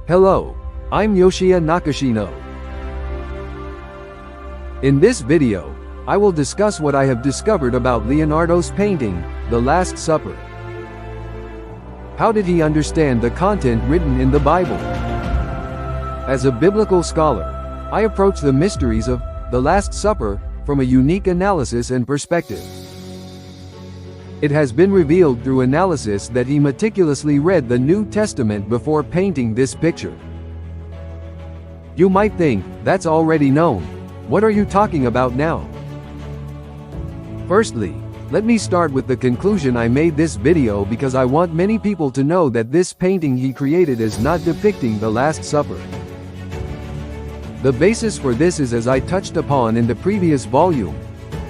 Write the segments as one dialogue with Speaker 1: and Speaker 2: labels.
Speaker 1: Hello, I'm Yoshiya Nakashino. In this video, I will discuss what I have discovered about Leonardo's painting, The Last Supper. How did he understand the content written in the Bible? As a biblical scholar, I approach the mysteries of The Last Supper from a unique analysis and perspective. It has been revealed through analysis that he meticulously read the New Testament before painting this picture. You might think, that's already known. What are you talking about now? Firstly, let me start with the conclusion. I made this video because I want many people to know that this painting he created is not depicting the Last Supper. The basis for this is, as I touched upon in the previous volume,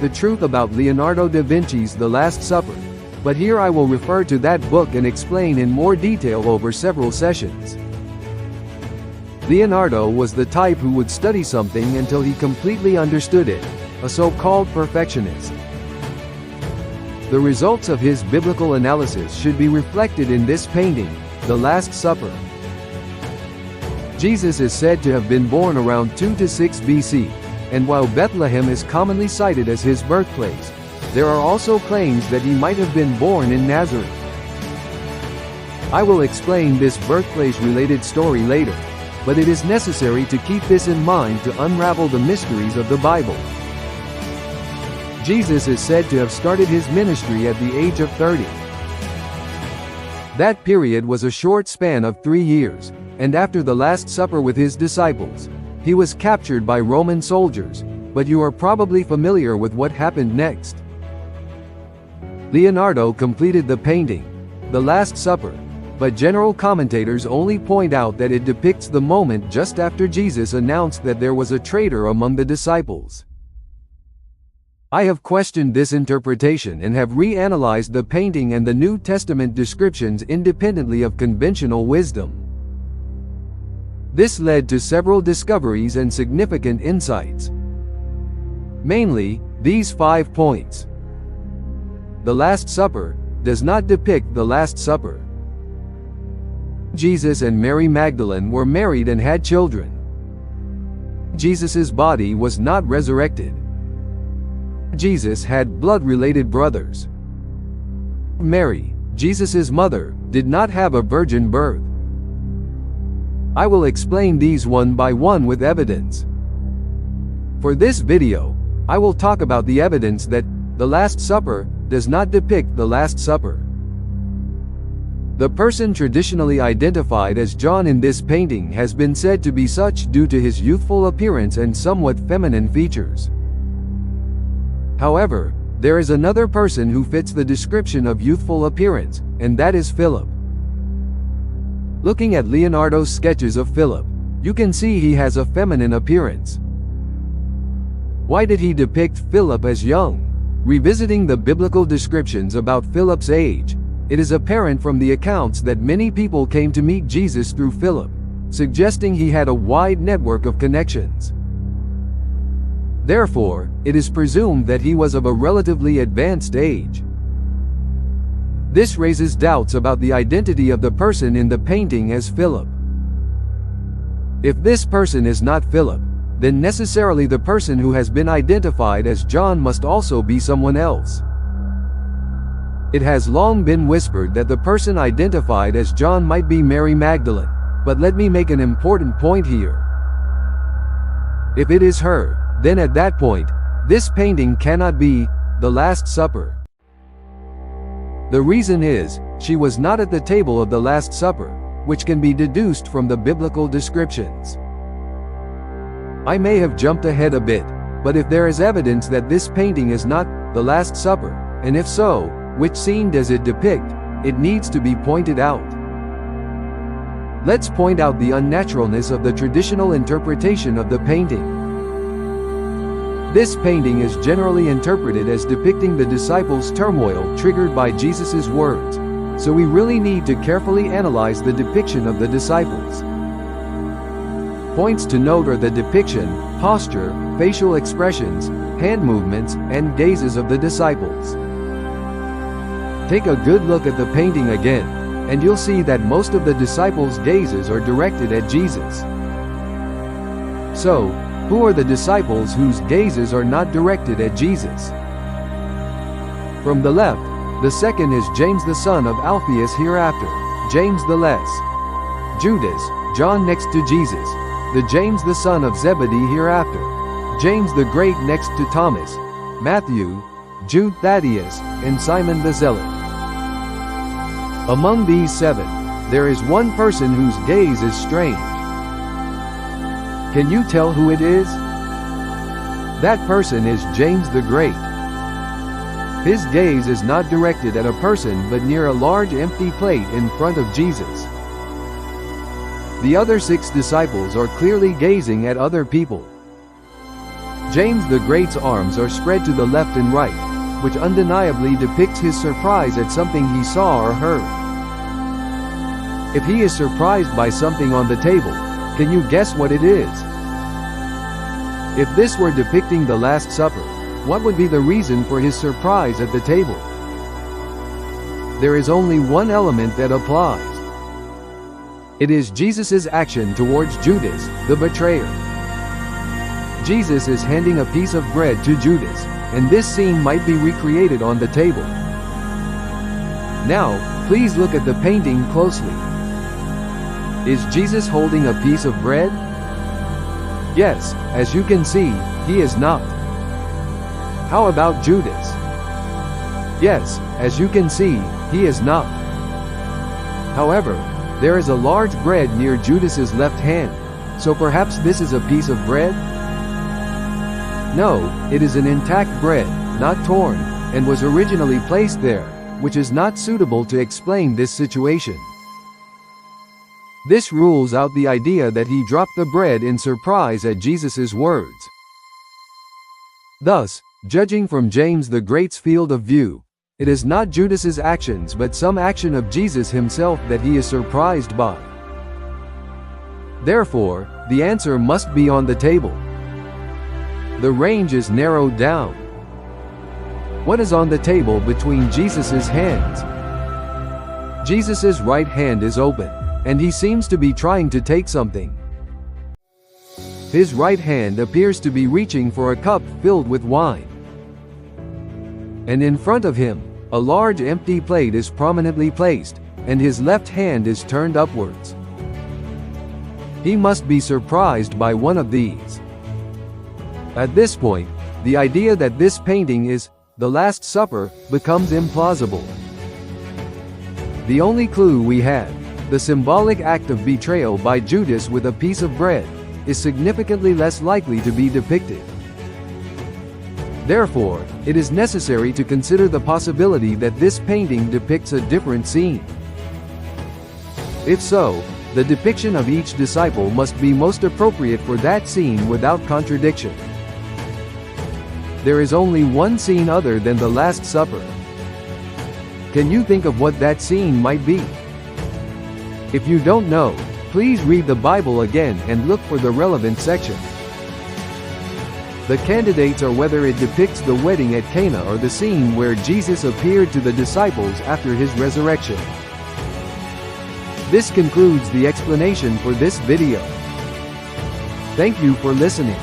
Speaker 1: the truth about Leonardo da Vinci's The Last Supper, but here I will refer to that book and explain in more detail over several sessions. Leonardo was the type who would study something until he completely understood it, a so-called perfectionist. The results of his biblical analysis should be reflected in this painting, The Last Supper. Jesus is said to have been born around 2 to 6 BC, and while Bethlehem is commonly cited as his birthplace, there are also claims that he might have been born in Nazareth. I will explain this birthplace-related story later, but it is necessary to keep this in mind to unravel the mysteries of the Bible. Jesus is said to have started his ministry at the age of 30. That period was a short span of 3 years, and after the Last Supper with his disciples, he was captured by Roman soldiers, but you are probably familiar with what happened next. Leonardo completed the painting, The Last Supper, but general commentators only point out that it depicts the moment just after Jesus announced that there was a traitor among the disciples. I have questioned this interpretation and have reanalyzed the painting and the New Testament descriptions independently of conventional wisdom. This led to several discoveries and significant insights. Mainly, these 5 points. The Last Supper does not depict the Last Supper. Jesus and Mary Magdalene were married and had children. Jesus' body was not resurrected. Jesus had blood-related brothers. Mary, Jesus' mother, did not have a virgin birth. I will explain these one by one with evidence. For this video, I will talk about the evidence that the Last Supper does not depict the Last Supper. The person traditionally identified as John in this painting has been said to be such due to his youthful appearance and somewhat feminine features. However, there is another person who fits the description of youthful appearance, and that is Philip. Looking at Leonardo's sketches of Philip, you can see he has a feminine appearance. Why did he depict Philip as young? Revisiting the biblical descriptions about Philip's age, it is apparent from the accounts that many people came to meet Jesus through Philip, suggesting he had a wide network of connections. Therefore, it is presumed that he was of a relatively advanced age. This raises doubts about the identity of the person in the painting as Philip. If this person is not Philip, then necessarily the person who has been identified as John must also be someone else. It has long been whispered that the person identified as John might be Mary Magdalene, but let me make an important point here. If it is her, then at that point, this painting cannot be the Last Supper. The reason is, she was not at the table of the Last Supper, which can be deduced from the biblical descriptions. I may have jumped ahead a bit, but if there is evidence that this painting is not the Last Supper, and if so, which scene does it depict, it needs to be pointed out. Let's point out the unnaturalness of the traditional interpretation of the painting. This painting is generally interpreted as depicting the disciples' turmoil triggered by Jesus' words, so we really need to carefully analyze the depiction of the disciples. Points to note are the depiction, posture, facial expressions, hand movements, and gazes of the disciples. Take a good look at the painting again, and you'll see that most of the disciples' gazes are directed at Jesus. So, who are the disciples whose gazes are not directed at Jesus? From the left, the second is James the son of Alphaeus hereafter, James the Less. Judas, John next to Jesus, the James the son of Zebedee hereafter, James the Great next to Thomas, Matthew, Jude Thaddeus, and Simon the Zealot. Among these seven, there is one person whose gaze is strange. Can you tell who it is? That person is James the Great. His gaze is not directed at a person but near a large empty plate in front of Jesus. The other 6 disciples are clearly gazing at other people. James the Great's arms are spread to the left and right, which undeniably depicts his surprise at something he saw or heard. If he is surprised by something on the table, can you guess what it is? If this were depicting the Last Supper, what would be the reason for his surprise at the table? There is only one element that applies. It is Jesus' action towards Judas, the betrayer. Jesus is handing a piece of bread to Judas, and this scene might be recreated on the table. Now, please look at the painting closely. Is Jesus holding a piece of bread? Yes, as you can see, he is not. How about Judas? Yes, as you can see, he is not. However, there is a large bread near Judas's left hand, so perhaps this is a piece of bread? No, it is an intact bread, not torn, and was originally placed there, which is not suitable to explain this situation. This rules out the idea that he dropped the bread in surprise at Jesus' words. Thus, judging from James the Great's field of view, it is not Judas's actions but some action of Jesus himself that he is surprised by. Therefore, the answer must be on the table. The range is narrowed down. What is on the table between Jesus' hands? Jesus' right hand is open, and he seems to be trying to take something. His right hand appears to be reaching for a cup filled with wine. And in front of him, a large empty plate is prominently placed, and his left hand is turned upwards. He must be surprised by one of these. At this point, the idea that this painting is the Last Supper becomes implausible. The only clue we have, the symbolic act of betrayal by Judas with a piece of bread, is significantly less likely to be depicted. Therefore, it is necessary to consider the possibility that this painting depicts a different scene. If so, the depiction of each disciple must be most appropriate for that scene without contradiction. There is only one scene other than the Last Supper. Can you think of what that scene might be? If you don't know, please read the Bible again and look for the relevant section. The candidates are whether it depicts the wedding at Cana or the scene where Jesus appeared to the disciples after his resurrection. This concludes the explanation for this video. Thank you for listening.